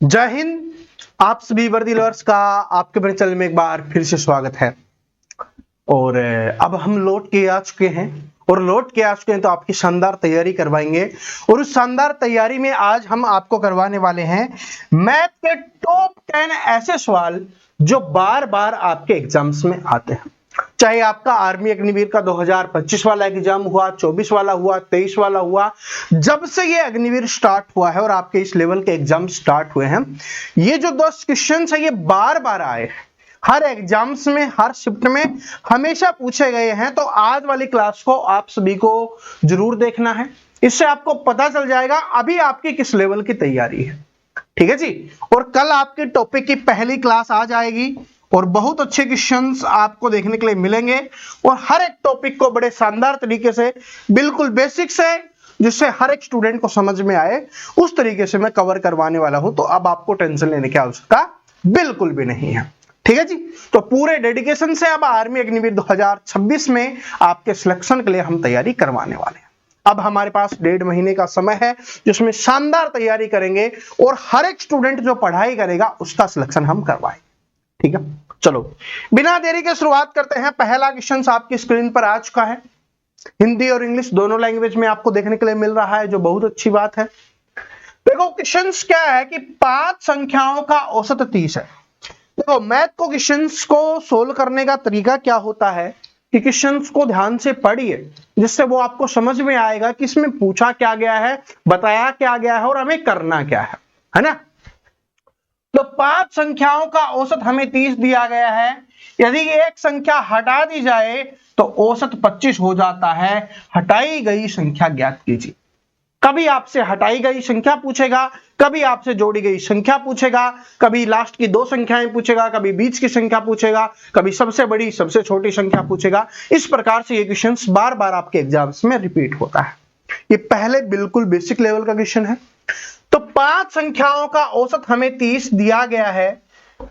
जय हिंद। आप सभी वर्दी लवर्स का आपके अपने चैनल में एक बार फिर से स्वागत है। और अब हम लौट के आ चुके हैं तो आपकी शानदार तैयारी करवाएंगे। और उस शानदार तैयारी में आज हम आपको करवाने वाले हैं मैथ के टॉप 10 ऐसे सवाल जो बार बार आपके एग्जाम्स में आते हैं। चाहे आपका आर्मी अग्निवीर का 2025 वाला एग्जाम हुआ, 24 वाला हुआ, 23 वाला हुआ, जब से ये अग्निवीर स्टार्ट हुआ है और आपके इस लेवल के एग्जाम स्टार्ट हुए हैं, ये जो 10 क्वेश्चन है ये बार बार आए, हर एग्जाम्स में, हर शिफ्ट में हमेशा पूछे गए हैं। तो आज वाली क्लास को आप सभी को जरूर देखना है, इससे आपको पता चल जाएगा अभी आपकी किस लेवल की तैयारी है। ठीक है जी। और कल आपके टॉपिक की पहली क्लास आ जाएगी और बहुत अच्छे क्वेश्चंस आपको देखने के लिए मिलेंगे और हर एक टॉपिक को बड़े शानदार तरीके से, बिल्कुल बेसिक से, जिससे हर एक स्टूडेंट को समझ में आए, उस तरीके से मैं कवर करवाने वाला हूं। तो अब आपको टेंशन लेने की आवश्यकता बिल्कुल भी नहीं है। ठीक है जी। तो पूरे डेडिकेशन से अब आर्मी अग्निवीर 2026 में आपके सिलेक्शन के लिए हम तैयारी करवाने वाले हैं। अब हमारे पास 1.5 महीने का समय है जिसमें शानदार तैयारी करेंगे और हर एक स्टूडेंट जो पढ़ाई करेगा उसका सिलेक्शन हम करवाएंगे। ठीक है, चलो बिना देरी के शुरुआत करते हैं। पहला क्वेश्चन आपकी स्क्रीन पर आ चुका है, हिंदी और इंग्लिश दोनों लैंग्वेज में आपको देखने के लिए मिल रहा है, जो बहुत अच्छी बात है। देखो क्वेश्चन क्या है कि 5 संख्याओं का औसत 30 है। देखो मैथ को क्वेश्चंस को सोल्व करने का तरीका क्या होता है कि क्वेश्चंस को ध्यान से पढ़िए, जिससे वो आपको समझ में आएगा कि इसमें पूछा क्या गया है, बताया क्या गया है और हमें करना क्या है ना। तो 5 संख्याओं का औसत हमें 30 दिया गया है। यदि एक संख्या हटा दी जाए तो औसत 25 हो जाता है। हटाई गई संख्या ज्ञात कीजिए। कभी आपसे हटाई गई संख्या पूछेगा, कभी आपसे जोड़ी गई संख्या पूछेगा, कभी लास्ट की 2 संख्याएं पूछेगा, कभी बीच की संख्या पूछेगा, कभी सबसे बड़ी सबसे छोटी संख्या पूछेगा। इस प्रकार से ये क्वेश्चन बार बार आपके एग्जाम्स में रिपीट होता है। ये पहले बिल्कुल बेसिक लेवल का क्वेश्चन है। तो 5 संख्याओं का औसत हमें 30 दिया गया है,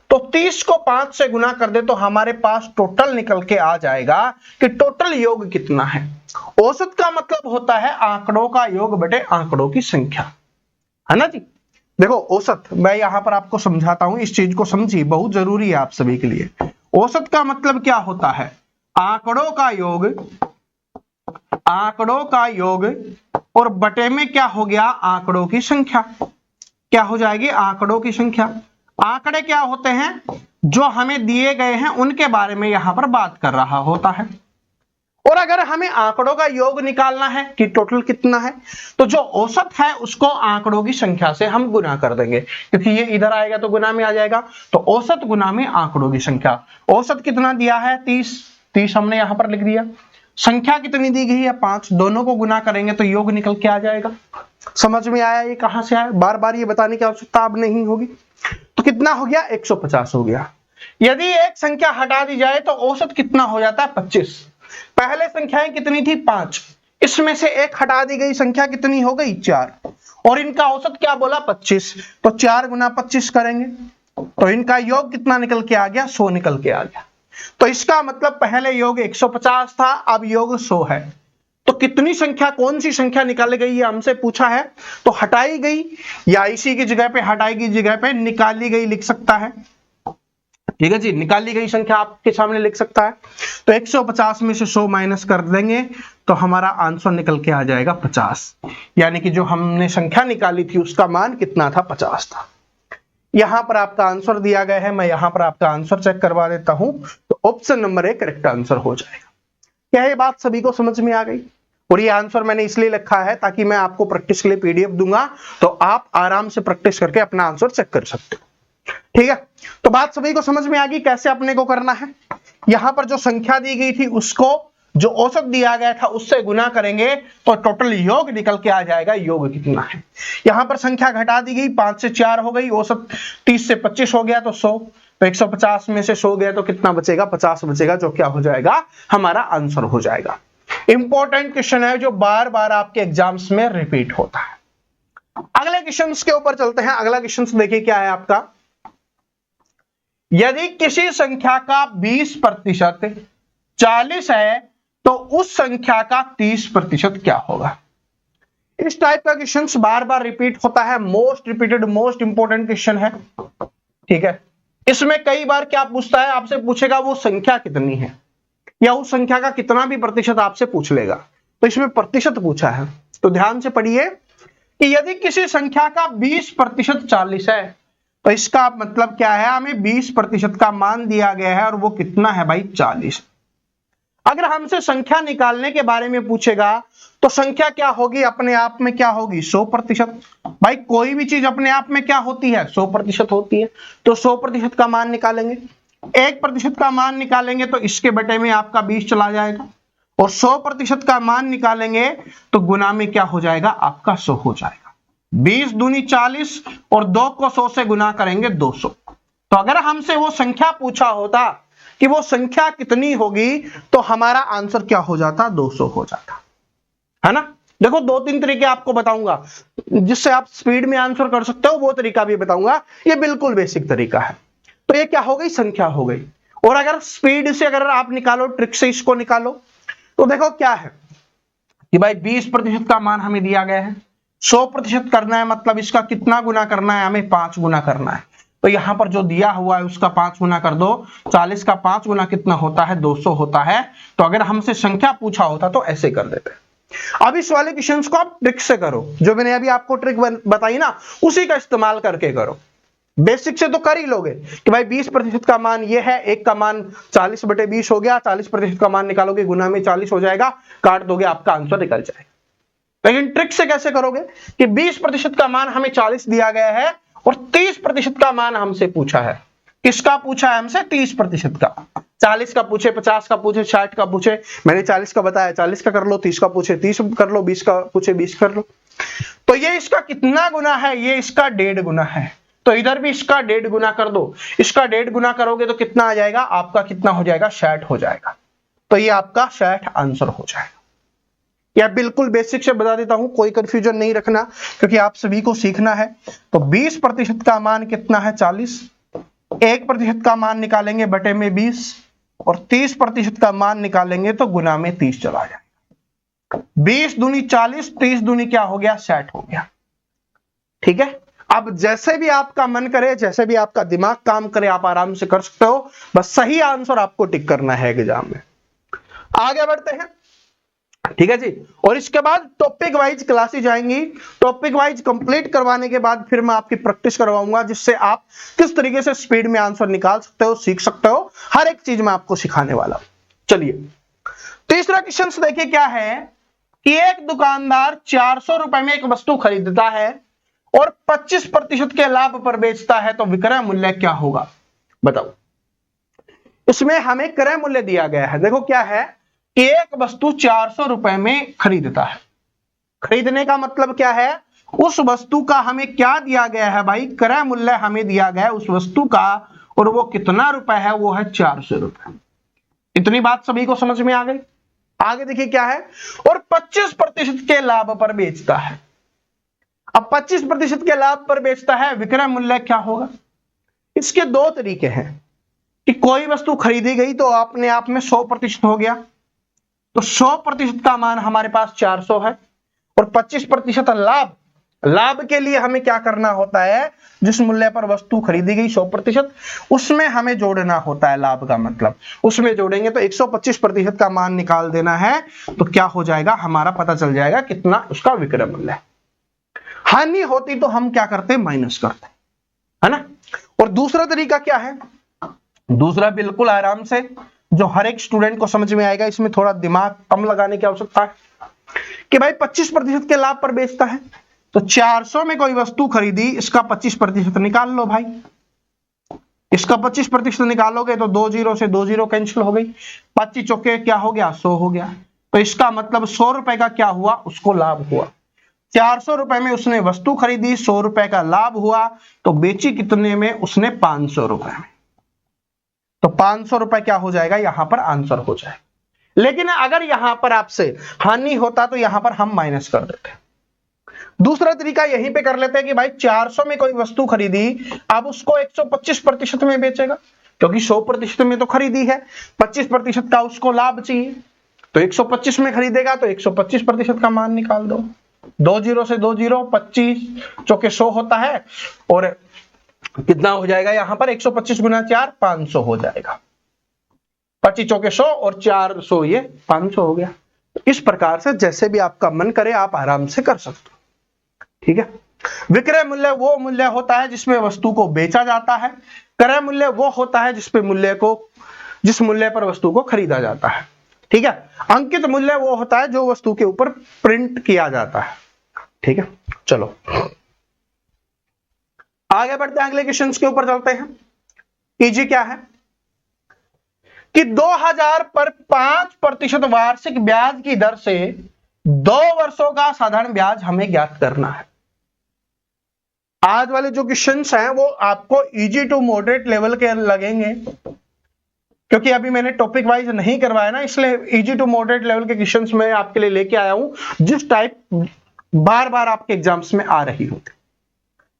तो 30 को 5 से गुना कर दे तो हमारे पास टोटल निकल के आ जाएगा कि टोटल योग कितना है। औसत का मतलब होता है आंकड़ों का योग बटे आंकड़ों की संख्या, है ना जी। देखो औसत मैं यहां पर आपको समझाता हूं, इस चीज को समझिए, बहुत जरूरी है आप सभी के लिए। औसत का मतलब क्या होता है? आंकड़ों का योग और बटे में क्या हो गया? आंकड़ों की संख्या। क्या हो जाएगी? आंकड़ों की संख्या। आंकड़े क्या होते हैं? जो हमें दिए गए हैं उनके बारे में यहां पर बात कर रहा होता है। और अगर हमें आंकड़ों का योग निकालना है कि टोटल कितना है, तो जो औसत है उसको आंकड़ों की संख्या से हम गुना कर देंगे, क्योंकि ये इधर आएगा तो गुना में आ जाएगा। तो औसत गुना में आंकड़ों की संख्या। औसत कितना दिया है? 30 हमने यहां पर लिख दिया। संख्या कितनी दी गई है? 5। दोनों को गुना करेंगे तो योग निकल के आ जाएगा। समझ में आया ये कहां से आया? बार बार ये बताने की आवश्यकता अब नहीं होगी। तो कितना हो गया? 150 हो गया। यदि एक संख्या हटा दी जाए तो औसत कितना हो जाता है? 25। पहले संख्याएं कितनी थी? 5। इसमें से एक हटा दी गई संख्या कितनी हो गई? 4। और इनका औसत क्या बोला? 25। तो 4 गुना 25 करेंगे तो इनका योग कितना निकल के आ गया? 100 निकल के आ गया। तो इसका मतलब पहले योग 150 था, अब योग 100 है। तो कितनी संख्या, कौन सी संख्या निकाली गई, ये हमसे पूछा है। तो हटाई गई या इसी की जगह पे, हटाई की जगह पे निकाली गई लिख सकता है। ठीक है जी, निकाली गई संख्या आपके सामने लिख सकता है। तो 150 में से 100 माइनस कर देंगे तो हमारा आंसर निकल के आ जाएगा 50। यानी कि जो हमने संख्या निकाली थी उसका मान कितना था? 50 था। यहां पर आपका आंसर दिया गया है, मैं यहां पर आपका आंसर चेक करवा देता हूं। तो ऑप्शन नंबर 1 करेक्ट आंसर हो जाएगा। क्या ये बात सभी को समझ में आ गई? और ये आंसर मैंने इसलिए लिखा है ताकि मैं आपको प्रैक्टिस के लिए पीडीएफ दूंगा, तो आप आराम से प्रैक्टिस करके अपना आंसर चेक कर सकते हो। ठीक है, तो बात सभी को समझ में आ गई कैसे अपने को करना है। यहां पर जो संख्या दी गई थी उसको जो औसत दिया गया था उससे गुना करेंगे तो टोटल योग निकल के आ जाएगा। योग कितना है? यहां पर संख्या घटा दी गई, 5 से 4 हो गई, औसत 30 से 25 हो गया तो 100। तो 150 में से 100 गया तो कितना बचेगा? 50 बचेगा, जो क्या हो जाएगा? हमारा आंसर हो जाएगा। इंपॉर्टेंट क्वेश्चन है जो बार बार आपके एग्जाम्स में रिपीट होता है। अगले क्वेश्चन के ऊपर चलते हैं। अगला क्वेश्चन देखिए क्या है आपका। यदि किसी संख्या का 20% 40 है तो उस संख्या का 30% क्या होगा? इस टाइप का क्वेश्चन बार बार रिपीट होता है, most repeated most important question है, ठीक है। इसमें कई बार क्या पूछता है, आपसे पूछेगा वो संख्या कितनी है, या उस संख्या का कितना भी प्रतिशत आपसे पूछ लेगा, तो इसमें प्रतिशत पूछा है। तो ध्यान से पढ़िए कि यदि किसी संख्या का 20% 40 है, तो इसका मतलब क्या है, हमें 20% का मान दिया गया है और वो कितना है भाई 40। अगर हमसे संख्या निकालने के बारे में पूछेगा तो संख्या क्या होगी, अपने आप में क्या होगी 100%। भाई कोई भी चीज अपने आप में क्या होती है 100% होती है, तो 100% का मान निकालेंगे। 1% का मान निकालेंगे तो इसके बटे में आपका 20 चला जाएगा, और 100% का मान निकालेंगे तो गुना में क्या हो जाएगा आपका 100 हो जाएगा। 20 दूनी 40 और 2 को 100 से गुना करेंगे 200। तो अगर हमसे वो संख्या पूछा होता कि वो संख्या कितनी होगी, तो हमारा आंसर क्या हो जाता 200 हो जाता, है ना। देखो 2-3 तरीके आपको बताऊंगा जिससे आप स्पीड में आंसर कर सकते हो, वो तरीका भी बताऊंगा, ये बिल्कुल बेसिक तरीका है। तो ये क्या हो गई, संख्या हो गई। और अगर स्पीड से अगर आप निकालो, ट्रिक से इसको निकालो, तो देखो क्या है कि भाई 20% का मान हमें दिया गया है, 100% करना है, मतलब इसका कितना गुना करना है, हमें 5 गुना करना है। तो यहां पर जो दिया हुआ है उसका 5 गुना कर दो, 40 का 5 गुना कितना होता है 200 होता है। तो अगर हमसे संख्या पूछा होता तो ऐसे कर देते। अब इस वाले क्वेश्चन को आप ट्रिक से करो, जो मैंने अभी आपको ट्रिक बताई ना, उसी का इस्तेमाल करके करो। बेसिक से तो कर ही लोगे कि भाई 20% का मान ये है, एक का मान 40/20 हो गया, 40% का मान निकालोगे, गुना में 40 हो जाएगा, काट दोगे, आपका आंसर निकल जाएगा। लेकिन ट्रिक से कैसे करोगे कि 20% का मान हमें 40 दिया गया है और 30% का मान हमसे पूछा है। किसका पूछा है हमसे, 30% का। 40 का पूछे, 50 का पूछे, 60 का पूछे, मैंने 40 का बताया 40 का कर लो, 30 का पूछे 30 कर लो, 20 का पूछे 20 कर लो। तो ये इसका कितना गुना है, ये इसका 1.5 गुना है। तो इधर भी इसका 1.5 गुना कर दो, इसका 1.5 गुना करोगे तो कितना आ जाएगा आपका, कितना हो जाएगा 60 हो जाएगा। तो ये आपका 60 आंसर हो जाएगा। या बिल्कुल बेसिक से बता देता हूं, कोई कंफ्यूजन नहीं रखना, क्योंकि आप सभी को सीखना है। तो 20% का मान कितना है 40, 1% का मान निकालेंगे बटे में 20, और 30% का मान निकालेंगे तो गुना में 30 चला जाएगा। 20 दूनी 40, 30 दूनी क्या हो गया 60 हो गया, ठीक है। अब जैसे भी आपका मन करे, जैसे भी आपका दिमाग काम करे, आप आराम से कर सकते हो, बस सही आंसर आपको टिक करना है एग्जाम में। आगे बढ़ते हैं, ठीक है जी। और इसके बाद टॉपिक वाइज क्लासेज आएंगी, टॉपिक वाइज कंप्लीट करवाने के बाद फिर मैं आपकी प्रैक्टिस करवाऊंगा, जिससे आप किस तरीके से स्पीड में आंसर निकाल सकते हो, सीख सकते हो, हर एक चीज मैं आपको सिखाने वाला हूं। चलिए तीसरा क्वेश्चन देखिए क्या है कि एक दुकानदार 400 रुपए में एक वस्तु खरीदता है और 25% के लाभ पर बेचता है, तो विक्रय मूल्य क्या होगा, बताओ। इसमें हमें क्रय मूल्य दिया गया है। देखो क्या है, एक वस्तु 400 रुपए में खरीदता है। खरीदने का मतलब क्या है, उस वस्तु का हमें क्या दिया गया है भाई, क्रय मूल्य हमें दिया गया है उस वस्तु का, और वो कितना रुपए है, वो है 400 रुपए। इतनी बात सभी को समझ में आ गई। आगे देखिए क्या है, और 25% के लाभ पर बेचता है। अब 25% के लाभ पर बेचता है, विक्रय मूल्य क्या होगा। इसके दो तरीके हैं कि कोई वस्तु खरीदी गई तो अपने आप में 100% हो गया, तो 100% का मान हमारे पास 400 है, और 25% लाभ के लिए हमें क्या करना होता है, जिस मूल्य पर वस्तु खरीदी गई 100%, उसमें हमें जोड़ना होता है लाभ का मतलब, उसमें जोड़ेंगे तो 125% का मान निकाल देना है, तो क्या हो जाएगा हमारा, पता चल जाएगा कितना उसका विक्रय मूल्य है। हानि होती तो हम क्या करते, माइनस करते, है ना। और दूसरा तरीका क्या है, दूसरा बिल्कुल आराम से, जो हर एक स्टूडेंट को समझ में आएगा, इसमें थोड़ा दिमाग कम लगाने की आवश्यकता है, कि भाई 25% के लाभ पर बेचता है, तो 400 में कोई वस्तु खरीदी, इसका 25% निकाल लो भाई। इसका 25% निकालोगे तो 2 0 से 2 0 कैंसिल हो गई, 25 चौके क्या हो गया 100 हो गया। तो इसका मतलब 100 रुपए का क्या हुआ, उसको लाभ हुआ। 400 रुपए में उसने वस्तु खरीदी, 100 रुपए का लाभ हुआ, तो बेची कितने में, उसने 500 रुपए में। तो 500 रुपए क्या हो जाएगा, यहां पर आंसर हो जाएगा। लेकिन अगर यहां पर आपसे हानि होता तो यहां पर हम माइनस कर देते। दूसरा तरीका यहीं पे कर लेते हैं कि भाई 400 में कोई वस्तु खरीदी, अब उसको 125% में बेचेगा, क्योंकि 100% में तो खरीदी है, 25% का उसको लाभ चाहिए, तो 125 में खरीदेगा तो 125% का मान निकाल दो। 2 जीरो से 2 जीरो, 25 चौके 100 होता है, और कितना हो जाएगा यहाँ पर 125 गुना 4 500 हो जाएगा। 25 चौके 100 और 400 ये 500 हो गया। इस प्रकार से जैसे भी आपका मन करे आप आराम से कर सकते हो, ठीक है। विक्रय मूल्य वो मूल्य होता है जिसमें वस्तु को बेचा जाता है। क्रय मूल्य वो होता है जिस मूल्य पर वस्तु को खरीदा जाता है, ठीक है। अंकित मूल्य वो होता है जो वस्तु के ऊपर प्रिंट किया जाता है, ठीक है। चलो आगे बढ़ते हैं, अगले क्वेश्चन के ऊपर चलते हैं। इजी क्या है कि 2000 पर 5% वार्षिक ब्याज की दर से 2 वर्षों का साधारण ब्याज हमें ज्ञात करना है। आज वाले जो क्वेश्चंस हैं वो आपको इजी टू मॉडरेट लेवल के लगेंगे, क्योंकि अभी मैंने टॉपिक वाइज नहीं करवाया ना, इसलिए इजी टू मॉडरेट लेवल के क्वेश्चंस मैं आपके लिए लेके आया हूं, जिस टाइप बार बार आपके एग्जाम्स में आ रही होती।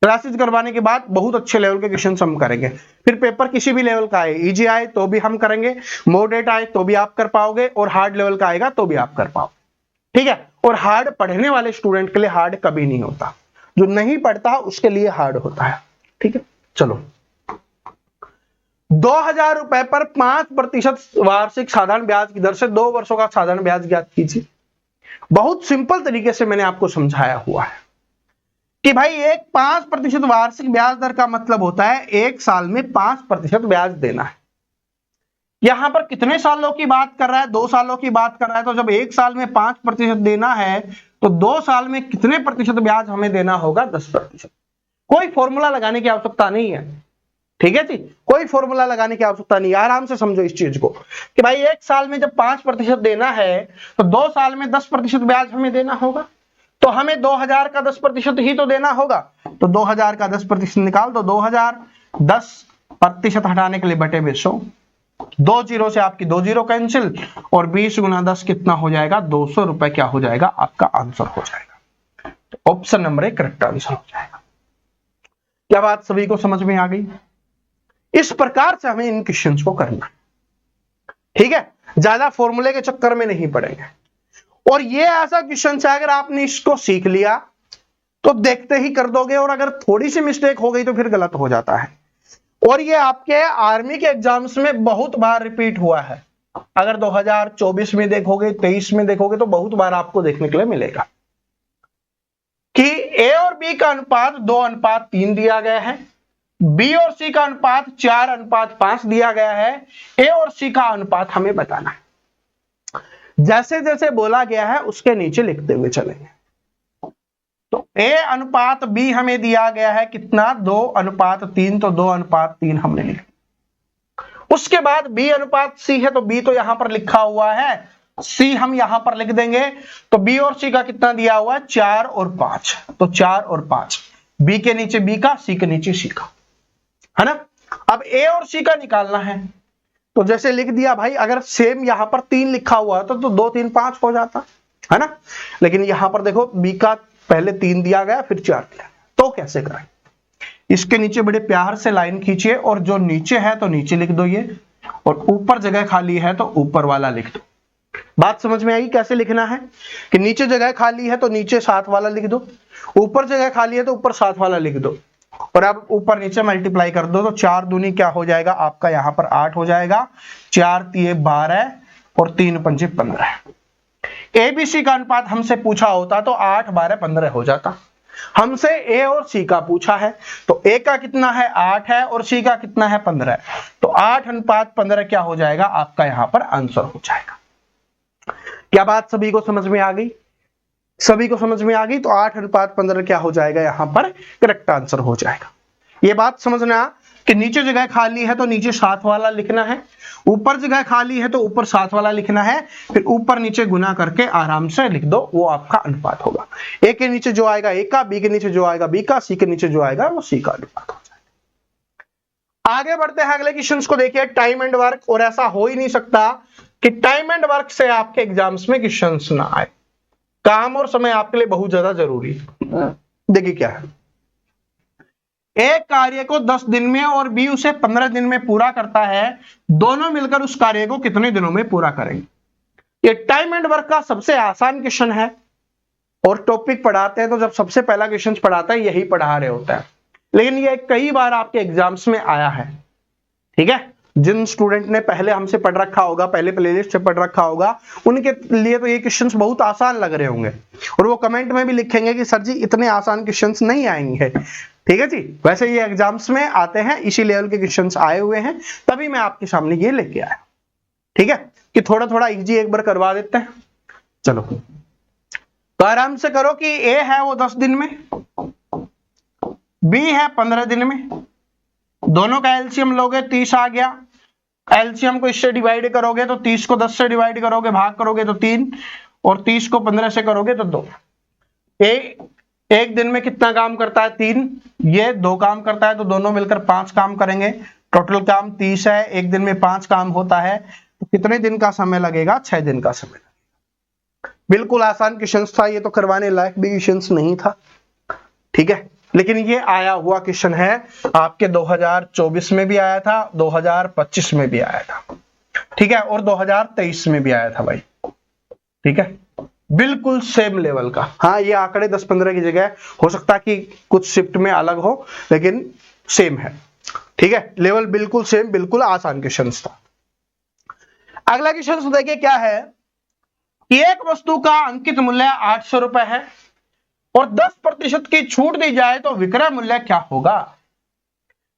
क्लासेस करवाने के बाद बहुत अच्छे लेवल के क्वेश्चंस हम करेंगे, फिर पेपर किसी भी लेवल का आए, इजी आए तो भी हम करेंगे, मॉडरेट आए तो भी आप कर पाओगे, और हार्ड लेवल का आएगा तो भी आप कर पाओगे, ठीक है। और हार्ड पढ़ने वाले स्टूडेंट के लिए हार्ड कभी नहीं होता, जो नहीं पढ़ता उसके लिए हार्ड होता है, ठीक है। चलो 2000 रुपए पर 5% वार्षिक साधारण ब्याज की दर से 2 वर्षों का साधारण ब्याज ज्ञात कीजिए। बहुत सिंपल तरीके से मैंने आपको समझाया हुआ है कि भाई एक 5% वार्षिक ब्याज दर का मतलब होता है एक साल में 5% ब्याज देना है। यहां पर कितने सालों की बात कर रहा है? 2 सालों की बात कर रहा है। तो जब एक साल में 5% देना है तो 2 साल में कितने प्रतिशत ब्याज हमें देना होगा? 10%। कोई फॉर्मूला लगाने की आवश्यकता नहीं है, ठीक है जी, कोई फॉर्मूला लगाने की आवश्यकता नहीं। आराम से समझो इस चीज को कि भाई एक साल में जब 5% देना है तो 2 साल में 10% ब्याज हमें देना होगा, तो हमें 2000 का 10% ही तो देना होगा। तो 2000 का 10% निकाल दो, 2000 10% हटाने के लिए बटे में 100, 2 जीरो से आपकी 2 जीरो कैंसिल, और 20 गुना 10 कितना हो जाएगा? 200 रुपए क्या हो जाएगा? आपका आंसर हो जाएगा। तो ऑप्शन नंबर 1 करेक्ट आंसर हो जाएगा। क्या बात सभी को समझ में आ गई? इस प्रकार से हमें इन क्वेश्चंस को करना, ठीक है, ज्यादा फॉर्मूले के चक्कर में नहीं पड़ेंगे। और ये ऐसा क्वेश्चन है अगर आपने इसको सीख लिया तो देखते ही कर दोगे, और अगर थोड़ी सी मिस्टेक हो गई तो फिर गलत हो जाता है। और ये आपके आर्मी के एग्जाम्स में बहुत बार रिपीट हुआ है। अगर 2024 में देखोगे, 23 में देखोगे तो बहुत बार आपको देखने के लिए मिलेगा कि ए और बी का अनुपात 2:3 दिया गया है, बी और सी का अनुपात 4:5 दिया गया है, ए और सी का अनुपात हमें बताना है। जैसे जैसे बोला गया है उसके नीचे लिखते हुए चलेंगे। तो ए अनुपात बी हमें दिया गया है कितना? 2:3, तो 2:3 हमने लिखा। उसके बाद बी अनुपात सी है, तो बी तो यहां पर लिखा हुआ है, सी हम यहां पर लिख देंगे। तो बी और सी का कितना दिया हुआ है? 4 और 5, तो 4 और 5, बी के नीचे बी का, सी के नीचे सी का, है ना। अब ए और सी का निकालना है, तो जैसे लिख दिया भाई, अगर सेम यहां पर 3 लिखा हुआ तो 2 3 5 हो जाता, है ना। लेकिन यहां पर देखो बी का पहले 3 दिया गया फिर 4 दिया, तो कैसे करें? इसके नीचे बड़े प्यार से लाइन खींचिए, और जो नीचे है तो नीचे लिख दो ये, और ऊपर जगह खाली है तो ऊपर वाला लिख दो। बात समझ में आई कैसे लिखना है? कि नीचे जगह खाली है तो नीचे 7 वाला लिख दो, ऊपर जगह खाली है तो ऊपर 7 वाला लिख दो, और अब ऊपर नीचे मल्टीप्लाई कर दो, तो 4 दूनी क्या हो जाएगा आपका? यहां पर 8 हो जाएगा, 4 तिये 12 और 3 पंजे 15। एबीसी का अनुपात हमसे पूछा होता तो 8 12 15 हो जाता। हमसे ए और सी का पूछा है, तो ए का कितना है? 8 है, और सी का कितना है? 15 है। तो 8:15 क्या हो जाएगा? आपका यहां पर आंसर हो जाएगा। क्या बात सभी को समझ में आ गई? सभी को समझ में आ गई? तो 8:15 क्या हो जाएगा? यहां पर करेक्ट आंसर हो जाएगा। ये बात समझना कि नीचे जगह खाली है तो नीचे 7 वाला लिखना है, ऊपर जगह खाली है तो ऊपर 7 वाला लिखना है, फिर ऊपर नीचे गुना करके आराम से लिख दो, वो आपका अनुपात होगा। ए के नीचे जो आएगा ए का, बी के नीचे जो आएगा बी का, सी के नीचे जो आएगा वो सी का अनुपात हो जाएगा। आगे बढ़ते हैं अगले क्वेश्चन को। देखिए टाइम एंड वर्क, और ऐसा हो ही नहीं सकता कि टाइम एंड वर्क से आपके एग्जाम्स में क्वेश्चन ना आए। काम और समय आपके लिए बहुत ज्यादा जरूरी है। देखिए क्या है, एक कार्य को 10 दिन में और बी उसे 15 दिन में पूरा करता है, दोनों मिलकर उस कार्य को कितने दिनों में पूरा करेंगे? ये टाइम एंड वर्क का सबसे आसान क्वेश्चन है, और टॉपिक पढ़ाते हैं तो जब सबसे पहला क्वेश्चन पढ़ाता है यही पढ़ा रहे होता है, लेकिन ये कई बार आपके एग्जाम्स में आया है। ठीक है, जिन स्टूडेंट ने पहले हमसे पढ़ रखा होगा, पहले प्लेलिस्ट से पढ़ रखा होगा, उनके लिए तो ये क्वेश्चंस बहुत आसान लग रहे होंगे और वो कमेंट में भी लिखेंगे कि सर जी इतने आसान क्वेश्चंस नहीं आएंगे। ठीक है जी, वैसे ये एग्जाम्स में आते हैं, इसी लेवल के क्वेश्चंस आए हुए हैं, तभी मैं आपके सामने ये लेके आया। ठीक है, कि थोड़ा थोड़ा इजी एक बार करवा देते हैं। चलो तो आराम से करो कि ए है वो 10 दिन में, बी है 15 दिन में, दोनों का एलसीएम लोगे 30 आ गया। एलसीएम को इससे डिवाइड करोगे तो 30 को 10 से डिवाइड करोगे, भाग करोगे तो 3, और 30 को 15 से करोगे तो 2। एक दिन में कितना काम करता है? 3। ये 2 काम करता है तो दोनों मिलकर 5 काम करेंगे। टोटल काम 30 है, एक दिन में 5 काम होता है तो कितने दिन का समय लगेगा? 6 दिन का समय लगेगा। बिल्कुल आसान क्वेश्चन था ये, तो करवाने लायक भी क्वेश्चन नहीं था। ठीक है, लेकिन ये आया हुआ क्वेश्चन है, आपके 2024 में भी आया था, 2025 में भी आया था। ठीक है, और 2023 में भी आया था भाई। ठीक है, बिल्कुल सेम लेवल का। हाँ, ये आंकड़े 10-15 की जगह हो सकता है कि कुछ शिफ्ट में अलग हो, लेकिन सेम है। ठीक है, लेवल बिल्कुल सेम, बिल्कुल आसान क्वेश्चन था। अगला क्वेश्चन देखिए क्या है कि एक वस्तु का अंकित मूल्य 800 रुपए है और 10% की छूट दी जाए तो विक्रय मूल्य क्या होगा?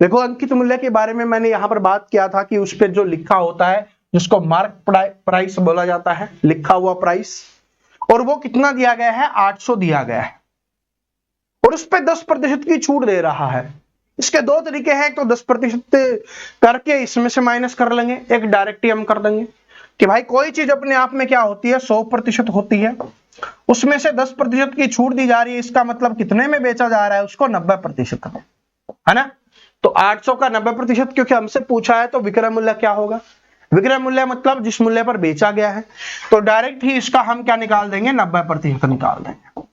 देखो, अंकित मूल्य के बारे में मैंने यहां पर बात किया था कि उस पर जो लिखा होता है, जिसको मार्क प्राइस बोला जाता है, लिखा हुआ प्राइस, और वो कितना दिया गया है? 800 दिया गया है और उस पर 10% की छूट दे रहा है। इसके 2 तरीके हैं, एक तो 10% करके इसमें से माइनस कर लेंगे, एक डायरेक्ट ही हम कर देंगे कि भाई कोई चीज अपने आप में क्या होती है? 100% होती है, उसमें से 10% की छूट दी जा रही है, इसका मतलब कितने में बेचा जा रहा है? उसको 90% में, है ना? तो 800 का 90%, क्योंकि हमसे पूछा है तो विक्रय मूल्य क्या होगा? विक्रय मूल्य मतलब जिस मूल्य पर बेचा गया है, तो डायरेक्ट ही इसका हम क्या निकाल देंगे? 90% निकाल देंगे।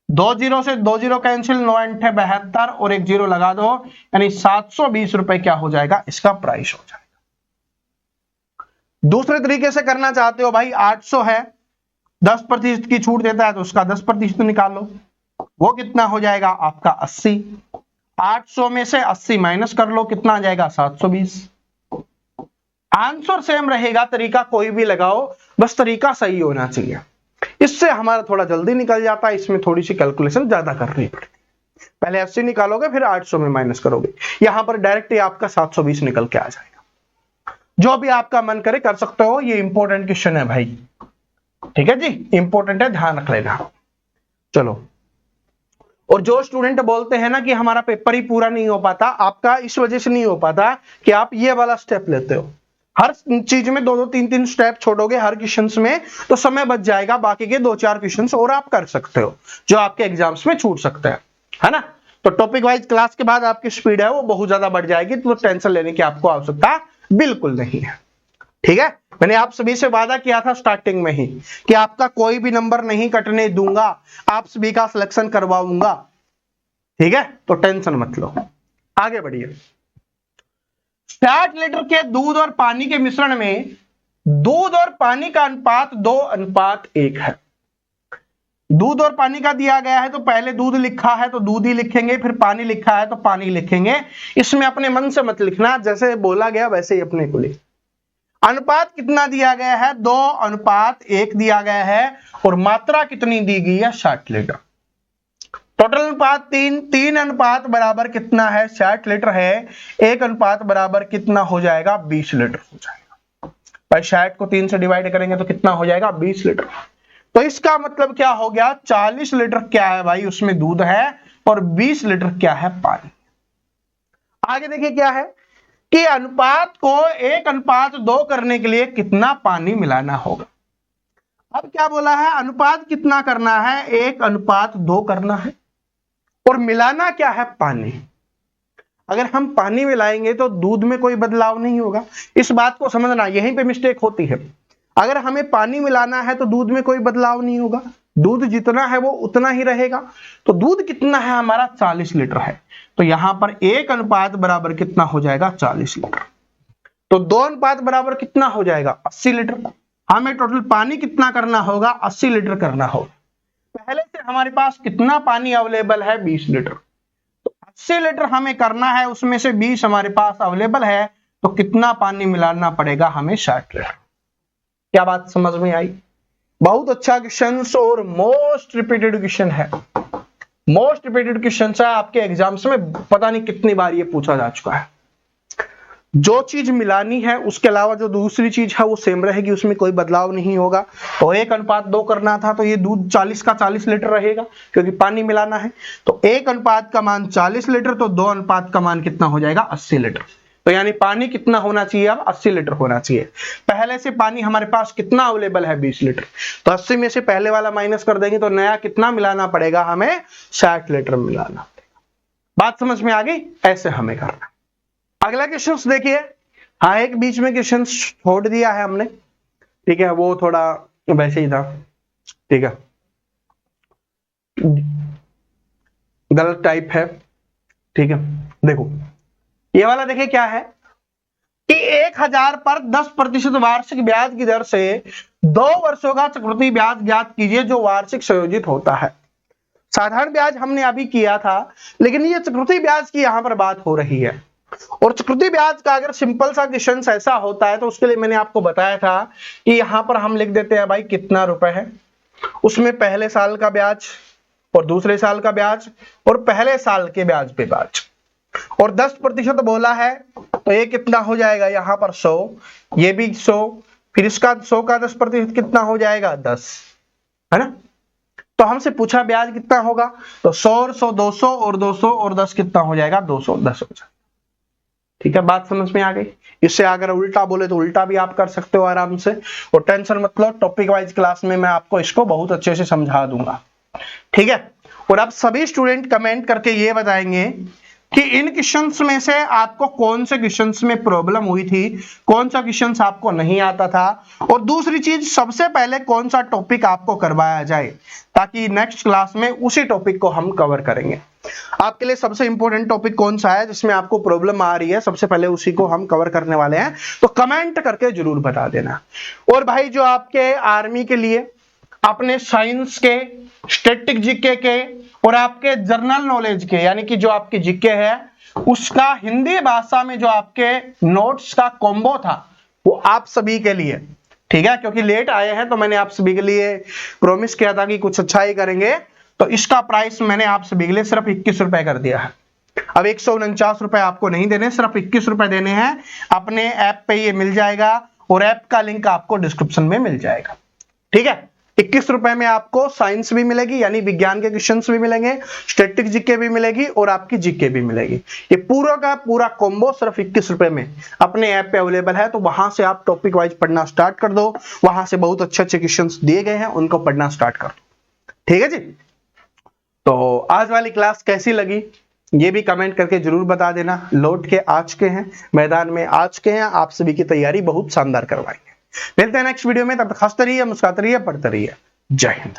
2 जीरो से 2 जीरो कैंसिल, 9 8 72 और 1 जीरो लगा दो, यानी 720 रुपए क्या हो जाएगा? इसका प्राइस हो जाएगा। दूसरे तरीके से करना चाहते हो भाई, 800 है, 10% की छूट देता है तो उसका 10% निकाल लो, वो कितना हो जाएगा? आपका 80। 800 में से 80 माइनस कर लो, कितना आ जाएगा? 720। आंसर सेम रहेगा, तरीका कोई भी लगाओ, बस तरीका सही होना चाहिए। इससे हमारा थोड़ा जल्दी निकल जाता है, इसमें थोड़ी सी कैलकुलेशन ज्यादा करनी पड़ती है। पहले 80 निकालोगे, फिर 800 में माइनस करोगे, यहां पर डायरेक्ट ही आपका 720 निकल के आ जाएगा। जो भी आपका मन करे कर सकते हो, ये इंपॉर्टेंट क्वेश्चन है भाई। ठीक है जी, इंपॉर्टेंट है, ध्यान रख लेना। चलो, और जो स्टूडेंट बोलते हैं ना कि हमारा पेपर ही पूरा नहीं हो पाता, आपका इस वजह से नहीं हो पाता कि आप ये वाला स्टेप लेते हो। हर चीज में 2-2 3-3 स्टेप छोड़ोगे हर क्वेश्चंस में, तो समय बच जाएगा, बाकी के 2-4 क्वेश्चंस और आप कर सकते हो जो आपके एग्जाम्स में छूट सकते हैं, है ना? तो टॉपिक वाइज क्लास के बाद आपकी स्पीड है वो बहुत ज्यादा बढ़ जाएगी, तो टेंशन लेने की आपको आवश्यकता बिल्कुल नहीं है। ठीक है, मैंने आप सभी से वादा किया था स्टार्टिंग में ही कि आपका कोई भी नंबर नहीं कटने दूंगा, आप सभी का सिलेक्शन करवाऊंगा। ठीक है, तो टेंशन मत लो, आगे बढ़िए। 60 लीटर के दूध और पानी के मिश्रण में दूध और पानी का अनुपात 2:1 है। दूध और पानी का दिया गया है तो पहले दूध लिखा है तो दूध ही लिखेंगे, फिर पानी लिखा है तो पानी लिखेंगे। इसमें अपने मन से मत लिखना, जैसे बोला गया वैसे ही अपने को लिख। अनुपात कितना दिया गया है? 2:1 दिया गया है, और मात्रा कितनी दी गई है? 60 लीटर। टोटल अनुपात 3 अनुपात बराबर कितना है? 60 लीटर है, 1 अनुपात बराबर कितना हो जाएगा? 20 लीटर हो जाएगा। भाई 60 को 3 से डिवाइड करेंगे तो कितना हो जाएगा? 20 लीटर। तो इसका मतलब क्या हो गया? 40 लीटर क्या है भाई? उसमें दूध है, और 20 लीटर क्या है? पानी। आगे देखिए क्या है कि अनुपात को 1:2 करने के लिए कितना पानी मिलाना होगा। अब क्या बोला है? अनुपात कितना करना है? 1:2 करना है, और मिलाना क्या है? पानी। अगर हम पानी मिलाएंगे तो दूध में कोई बदलाव नहीं होगा, इस बात को समझना, यहीं पे मिस्टेक होती है। अगर हमें पानी मिलाना है तो दूध में कोई बदलाव नहीं होगा, दूध जितना है वो उतना ही रहेगा। तो दूध कितना है हमारा? 40 लीटर है, तो यहां पर 1 अनुपात बराबर कितना हो जाएगा? 40 लीटर। तो 2 अनुपात बराबर कितना हो जाएगा? 80 लीटर। हमें टोटल पानी कितना करना होगा? 80 लीटर करना होगा। पहले से हमारे पास कितना पानी अवेलेबल है? 20 लीटर। तो 80 लीटर हमें करना है, उसमें से 20 हमारे पास अवेलेबल है, तो कितना पानी मिलाना पड़ेगा हमें? 60 लीटर। क्या बात समझ में आई? बहुत अच्छा क्वेश्चन और मोस्ट रिपीटेड क्वेश्चन है। मोस्ट रिपीटेड क्वेश्चन है, आपके एग्जाम्स में पता नहीं कितनी बार ये पूछा जा चुका है। जो चीज मिलानी है उसके अलावा जो दूसरी चीज है वो सेम रहेगी, उसमें कोई बदलाव नहीं होगा। तो 1:2 करना था, तो ये दूध 40 का 40 लीटर रहेगा, क्योंकि पानी मिलाना है। तो 1 का मान 40 लीटर, तो 2 का मान कितना हो जाएगा? 80 लीटर। तो यानी पानी कितना होना चाहिए? अब 80 लीटर होना चाहिए। पहले से पानी हमारे पास कितना अवेलेबल है? 20 लीटर। तो 80 में से पहले वाला माइनस कर देंगे, तो नया कितना मिलाना पड़ेगा हमें? 60 लीटर मिलाना पड़ेगा। बात समझ में आ गई? ऐसे हमें करना है। अगला क्वेश्चन देखिए। हाँ, एक बीच में क्वेश्चन छोड़ दिया है हमने, ठीक है, वो थोड़ा वैसे ही था, ठीक है, गलत टाइप है, ठीक है। देखो ये वाला, देखिए क्या है कि 1000 पर 10% वार्षिक ब्याज की दर से 2 वर्षों का चक्रवृद्धि ब्याज ज्ञात कीजिए जो वार्षिक संयोजित होता है। साधारण ब्याज हमने अभी किया था, लेकिन ये चक्रवृद्धि ब्याज की यहां पर बात हो रही है। और चक्रवृद्धि ब्याज का अगर सिंपल सा क्वेश्चन ऐसा होता है, तो उसके लिए मैंने आपको बताया था कि यहां पर हम लिख देते हैं भाई कितना रुपए है, उसमें पहले साल का ब्याज और दूसरे साल का ब्याज और पहले साल के ब्याज पे ब्याज, और 10% बोला है, तो ये कितना हो जाएगा? यहां पर 100, ये भी 100, फिर इसका 100 का 10% कितना हो जाएगा? 10, है ना। तो हमसे पूछा ब्याज कितना होगा, तो 100 और 100 200 और 200 और 10 कितना हो जाएगा? 210 हो जाएगा। ठीक है, बात समझ में आ गई। इससे अगर उल्टा बोले तो उल्टा भी आप कर सकते हो आराम से, और टेंशन मत लो, टॉपिक वाइज क्लास में मैं आपको इसको बहुत अच्छे से समझा दूंगा, ठीक है। और अब सभी स्टूडेंट कमेंट करके ये बताएंगे कि इन क्वेश्चंस में से आपको कौन से क्वेश्चंस में प्रॉब्लम हुई थी, कौन सा क्वेश्चंस आपको नहीं आता था, और दूसरी चीज सबसे पहले कौन सा टॉपिक आपको करवाया जाए, ताकि नेक्स्ट क्लास में उसी टॉपिक को हम कवर करेंगे। आपके लिए सबसे इंपॉर्टेंट टॉपिक कौन सा है जिसमें आपको प्रॉब्लम आ रही है, सबसे पहले उसी को हम कवर करने वाले हैं, तो कमेंट करके जरूर बता देना। और भाई जो आपके आर्मी के लिए अपने साइंस के, स्टैटिक जीके के और आपके जर्नल नॉलेज के, यानी कि जो आपकी जीके है उसका हिंदी भाषा में जो आपके नोट्स का कॉम्बो था, वो आप सभी के लिए, ठीक है, क्योंकि लेट आए हैं तो मैंने आप सभी के लिए प्रॉमिस किया था कि कुछ अच्छा ही करेंगे, तो इसका प्राइस मैंने आप सभी के लिए सिर्फ 21 रुपए कर दिया है। अब 149 रुपए आपको नहीं देने, सिर्फ 21 रुपए देने हैं। अपने ऐप पे ये मिल जाएगा, और ऐप का लिंक आपको डिस्क्रिप्शन में मिल जाएगा, ठीक है। 21 रुपए में आपको साइंस भी मिलेगी, यानी विज्ञान के क्वेश्चंस भी मिलेंगे, स्टैटिक जीके भी मिलेगी और आपकी जीके भी मिलेगी। ये पूरा का पूरा कॉम्बो सिर्फ 21 रुपए में अपने ऐप पे अवेलेबल है। तो वहां से आप टॉपिक वाइज पढ़ना स्टार्ट कर दो, वहां से बहुत अच्छे अच्छे क्वेश्चंस दिए गए हैं, उनको पढ़ना स्टार्ट कर दो, ठीक है जी। तो आज वाली क्लास कैसी लगी ये भी कमेंट करके जरूर बता देना। लौट के आ चुके हैं, मैदान में आ चुके हैं, आप सभी की तैयारी बहुत शानदार करवाएंगे। मिलते हैं नेक्स्ट वीडियो में, तब तक हंसते रहिए, मुस्कुराते रहिए, पढ़ते रहिए। जय हिंद।